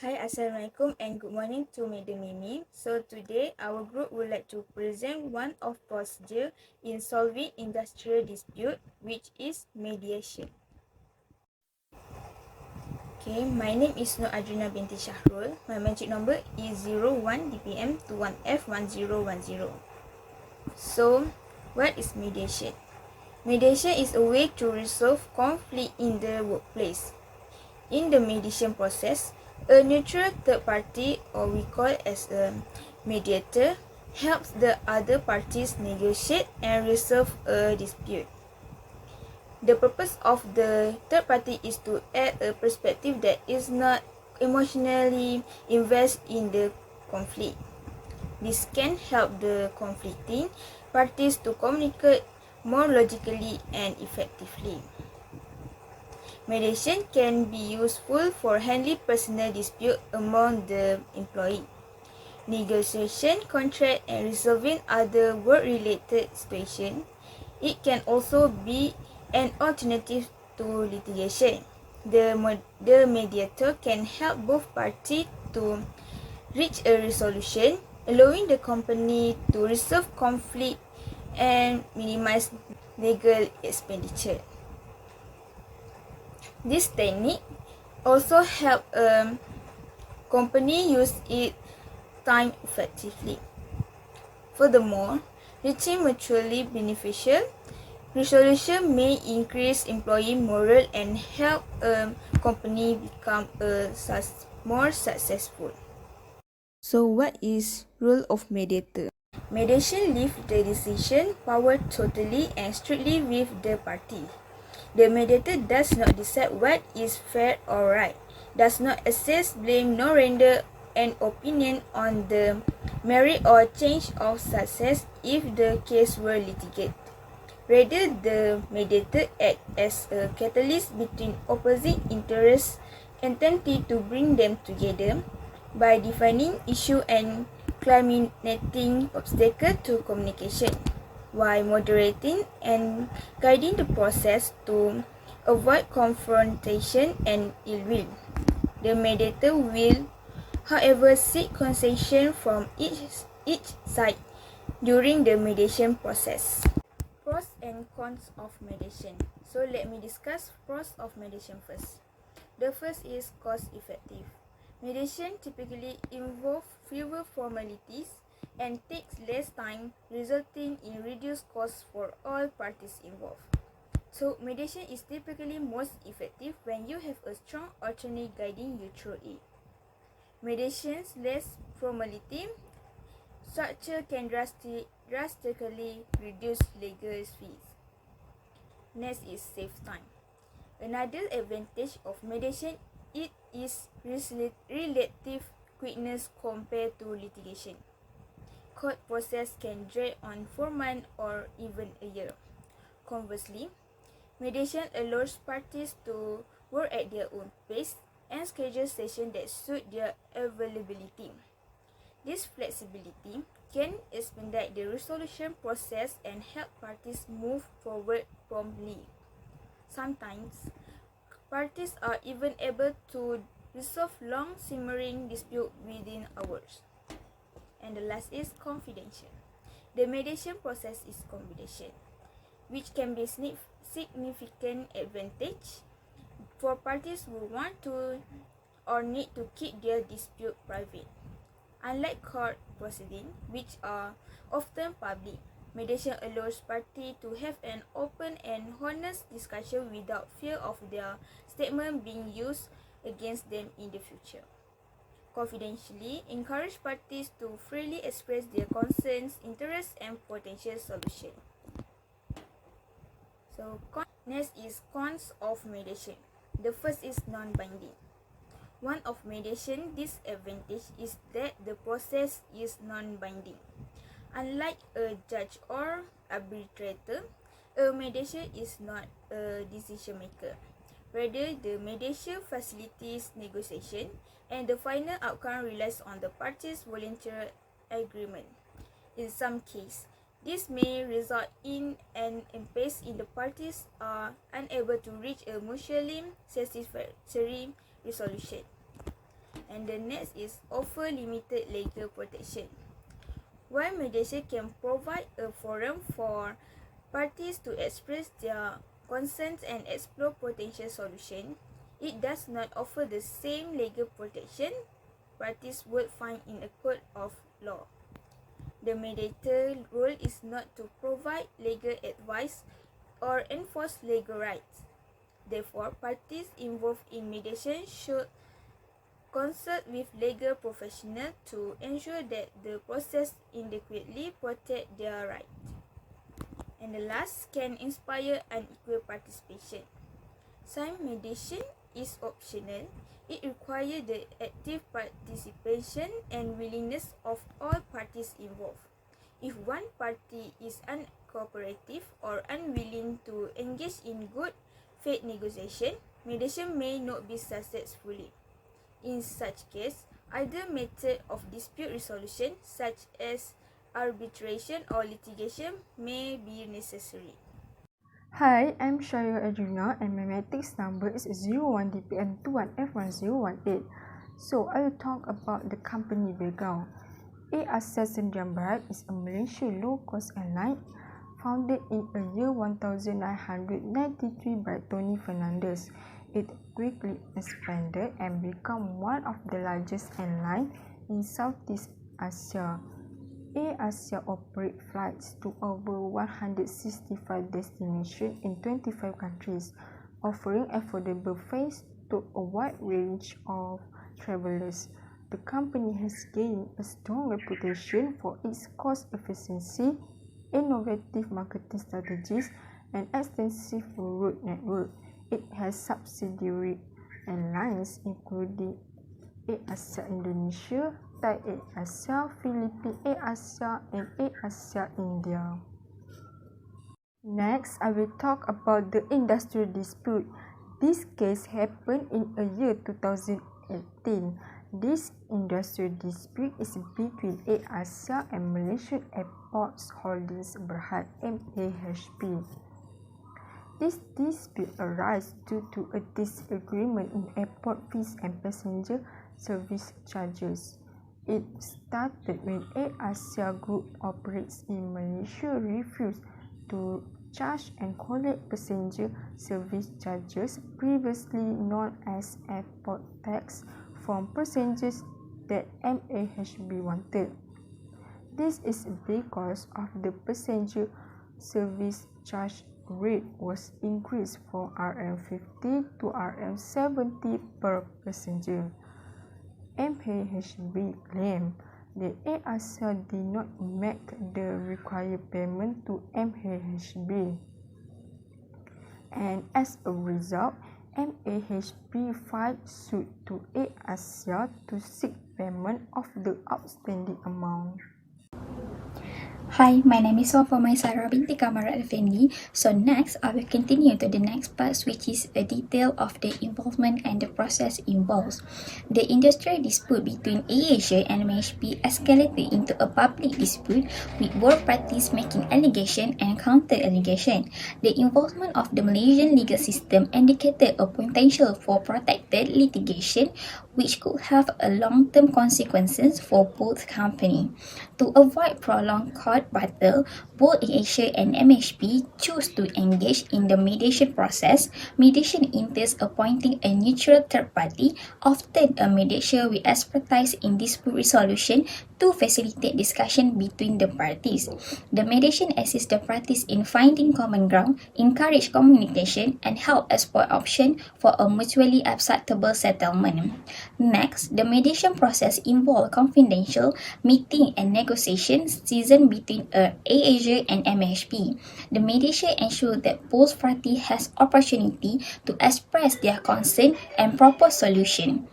Hi, Assalamualaikum and good morning to Madam Mimi. So today our group would like to present one of procedure in solving industrial dispute, which is mediation. Okay, my name is Nur Adrina binti Shahrul. My magic number is 01 DPM 21F1010. So, what is mediation? Mediation is a way to resolve conflict in the workplace. In the mediation process, a neutral third party, or we call as a mediator, helps the other parties negotiate and resolve a dispute. The purpose of the third party is to add a perspective that is not emotionally invested in the conflict. This can help the conflicting parties to communicate more logically and effectively. Mediation can be useful for handling personal dispute among the employee, negotiation, contract, and resolving other work-related situations. It can also be an alternative to litigation. The mediator can help both parties to reach a resolution, allowing the company to resolve conflict and minimize legal expenditure. This technique also help a company use its time effectively. Furthermore, reaching mutually beneficial resolution may increase employee morale and help a company become more successful. So what is role of mediator? Mediation leaves the decision power totally and strictly with the party. The mediator does not decide what is fair or right, does not assess blame nor render an opinion on the merit or change of success if the case were litigated. Rather, the mediator acts as a catalyst between opposing interests intended to bring them together by defining issue and eliminating obstacles to communication, while moderating and guiding the process to avoid confrontation and ill will. The mediator will, however, seek concession from each side during the mediation process. Pros and cons of mediation. So let me discuss pros of mediation first. The first is cost effective. Mediation typically involves fewer formalities and takes less time, resulting in reduced costs for all parties involved. So, mediation is typically most effective when you have a strong attorney guiding you through it. Mediation's less formality structure can drastically reduce legal fees. Next is save time. Another advantage of mediation it is relative quickness compared to litigation. Court process can drag on 4 months or even a year. Conversely, mediation allows parties to work at their own pace and schedule sessions that suit their availability. This flexibility can expedite the resolution process and help parties move forward promptly. Sometimes, parties are even able to resolve long simmering disputes within hours. And the last is confidential. The mediation process is confidential, which can be a significant advantage for parties who want to or need to keep their dispute private. Unlike court proceedings, which are often public, mediation allows parties to have an open and honest discussion without fear of their statement being used against them in the future. Confidentially, encourage parties to freely express their concerns, interests, and potential solutions. So, next is cons of mediation. The first is non-binding. One of mediation disadvantage is that the process is non-binding. Unlike a judge or arbitrator, a mediator is not a decision maker. Rather, the mediation facilitates negotiation, and the final outcome relies on the parties' voluntary agreement. In some cases, this may result in an impasse if the parties are unable to reach a mutually satisfactory resolution. And the next is offer limited legal protection. While mediation can provide a forum for parties to express their concerns and explore potential solutions, it does not offer the same legal protection parties would find in a court of law. The mediator role is not to provide legal advice or enforce legal rights. Therefore, parties involved in mediation should consult with legal professionals to ensure that the process adequately protects their rights. And the last, can inspire unequal participation. Some mediation is optional. It requires the active participation and willingness of all parties involved. If one party is uncooperative or unwilling to engage in good faith negotiation, mediation may not be successful. In such case, either method of dispute resolution, such as arbitration or litigation, may be necessary. Hi, I'm Shaya Adrina and my matrix number is 01DPN21F1018. So, I will talk about the company background. Asia Sdn Bhd is a Malaysian low-cost airline founded in the year 1993 by Tony Fernandez. It quickly expanded and became one of the largest airlines in Southeast Asia. Asia operates flights to over 165 destinations in 25 countries, offering affordable fares to a wide range of travelers. The company has gained a strong reputation for its cost efficiency, innovative marketing strategies, and extensive route network. It has subsidiary airlines including Asia Indonesia, Thai Asia, Philippine Asia, and Asia India. Next, I will talk about the industrial dispute. This case happened in the year 2018. This industrial dispute is between Asia and Malaysian Airports Holdings Berhad MAHB. This dispute arises due to a disagreement in airport fees and passenger service charges. It started when Asia Group operates in Malaysia refused to charge and collect passenger service charges, previously known as airport tax, from passengers that MAHB wanted. This is because of the passenger service charge rate was increased from RM50 to RM70 per passenger. MAHB claimed that Asia did not make the required payment to MAHB, and as a result, MAHB filed suit to Asia to seek payment of the outstanding amount. Hi, my name is Sofoma Sarah binti Kamarat Effendi. So next, I will continue to the next part, which is a detail of the involvement and the process involved. The industrial dispute between AirAsia and MHB escalated into a public dispute with both parties making allegation and counter-allegation. The involvement of the Malaysian legal system indicated a potential for protected litigation, which could have a long-term consequences for both companies. To avoid prolonged court battle, both AirAsia and MHB chose to engage in the mediation process. Mediation entails appointing a neutral third party, often a mediator with expertise in dispute resolution, to facilitate discussion between the parties. The mediation assists the parties in finding common ground, encourage communication, and help explore options for a mutually acceptable settlement. Next, the mediation process involves confidential meeting and negotiation season between AirAsia and MHB. The mediation ensures that both parties has opportunity to express their concern and propose solution.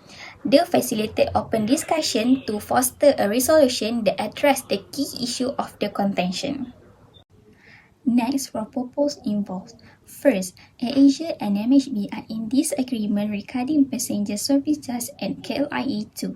They facilitate open discussion to foster a resolution that addresses the key issue of the contention. Next, for proposed involved. First, AirAsia and MHB are in disagreement regarding passenger service charge and KLIA 2.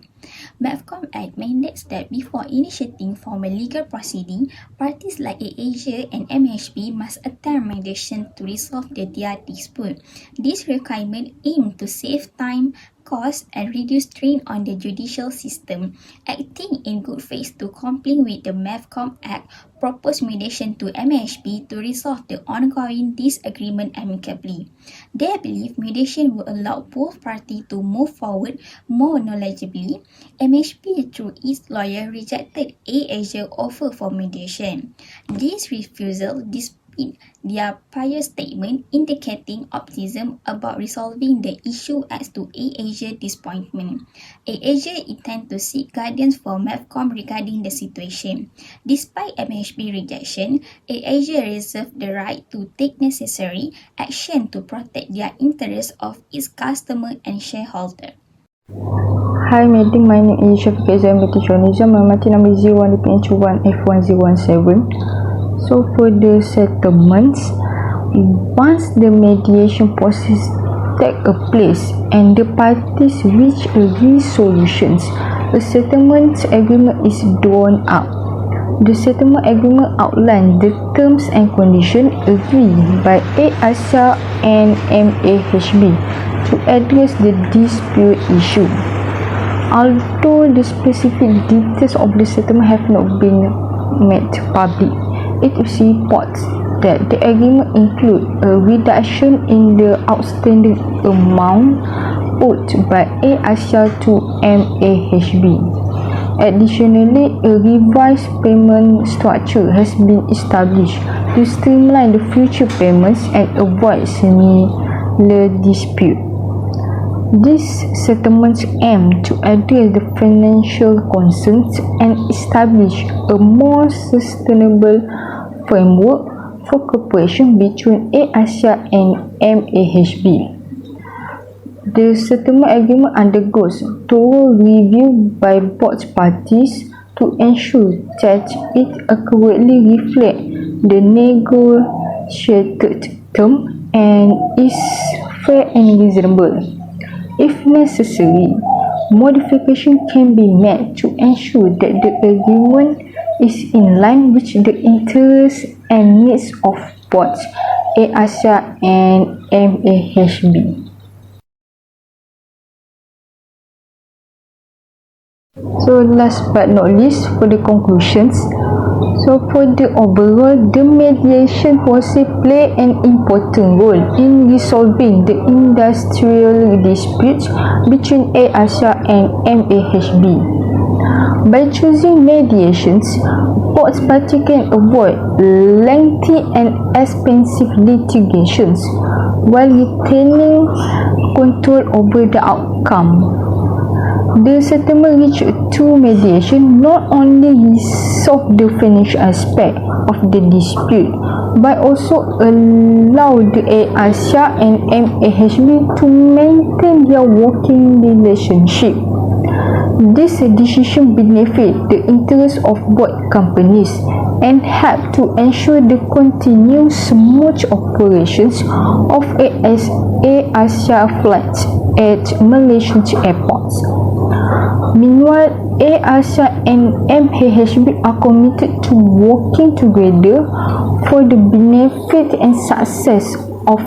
MAVCOM Act mandates that before initiating formal legal proceeding, parties like AirAsia and MHB must attempt mediation to resolve their dispute. This requirement aims to save time, costs and reduce strain on the judicial system. Acting in good faith to comply with the MEFCOM Act, proposed mediation to MAHB to resolve the ongoing disagreement amicably. They believe mediation will allow both parties to move forward more knowledgeably. MAHB, through its lawyer, rejected AirAsia offer for mediation. This refusal despite their prior statement indicating optimism about resolving the issue as to AirAsia disappointment. AirAsia intends to seek guidance from MEFCOM regarding the situation. Despite MAHB rejection, AirAsia reserved the right to take necessary action to protect their interests of its customer and shareholder. Hi meeting, my name is Shafiq Azam Journalism. Mati number 01 DPH1 F1017. So for the settlements, once the mediation process take a place and the parties reach a resolution, a settlement agreement is drawn up. The settlement agreement outlines the terms and conditions agreed by AirAsia and MAHB to address the dispute issue. Although the specific details of the settlement have not been made public, it is reports that the agreement includes a reduction in the outstanding amount owed by AirAsia to MAHB. Additionally, a revised payment structure has been established to streamline the future payments and avoid similar dispute. These settlements aim to address the financial concerns and establish a more sustainable framework for cooperation between AirAsia and MAHB. The settlement agreement undergoes thorough review by both parties to ensure that it accurately reflects the negotiated term and is fair and reasonable. If necessary, modification can be made to ensure that the agreement is in line with the interests and needs of both AirAsia and MAHB. So last but not least, for the conclusions, so for the overall, the mediation process play an important role in resolving the industrial disputes between AirAsia and MAHB. By choosing mediations, both parties can avoid lengthy and expensive litigations while retaining control over the outcome. The settlement reached through mediation not only resolved the financial aspect of the dispute, but also allowed the AirAsia and MAHB to maintain their working relationship. This decision benefits the interests of both companies and help to ensure the continued smooth operations of AirAsia flights at Malaysian airports. Meanwhile, AirAsia and MAHB are committed to working together for the benefit and success of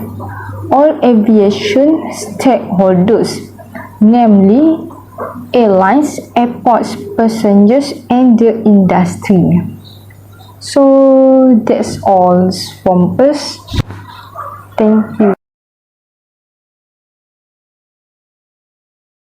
all aviation stakeholders, namely airlines, airports, passengers, and the industry. So that's all from us. Thank you.